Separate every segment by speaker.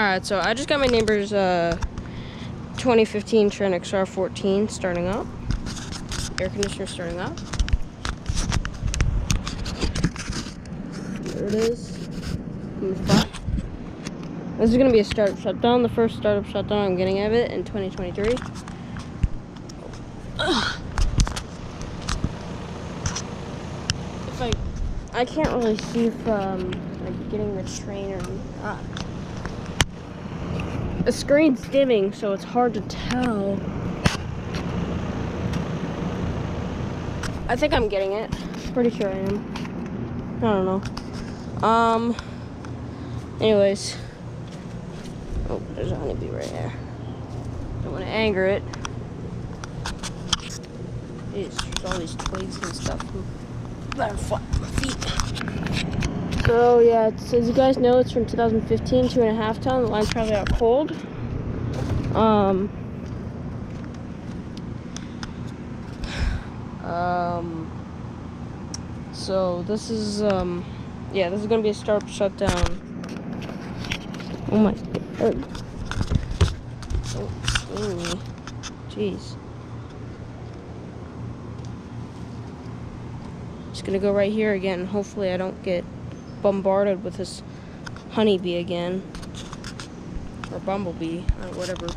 Speaker 1: Alright, so I just got my neighbor's 2015 Trane XR14 starting up. Air conditioner starting up. There it is. In the front. This is going to be a startup shutdown. The first startup shutdown I'm getting of it in 2023. I can't really see if like getting the Trane or not. The screen's dimming, so it's hard to tell. I think I'm getting it. Pretty sure I am. I don't know. Anyways. Oh, there's a honeybee right there. Don't want to anger it. Jeez, there's all these twigs and stuff. Better flap my feet. So yeah, as you guys know, it's from 2015, 2.5 ton. The line's probably out cold. So this is yeah, this is gonna be a startup shutdown. Oh my god! Don't scare me, jeez. Just gonna go right here again. Hopefully I don't get bombarded with this honeybee again. Or bumblebee, or whatever.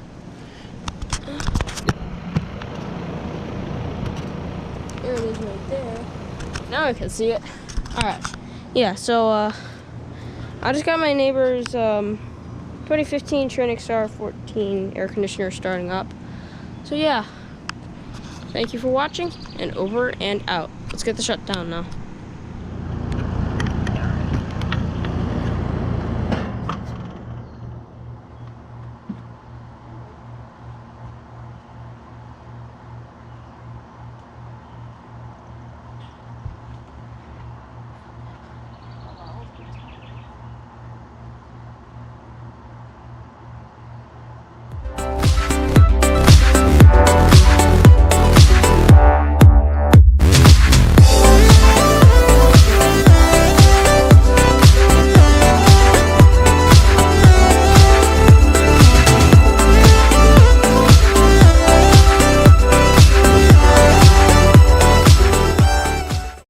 Speaker 1: There it is right there. Now I can see it. Alright. Yeah, so I just got my neighbor's 2015 Trane XR14 air conditioner starting up. So yeah. Thank you for watching, and over and out. Let's get the shutdown now.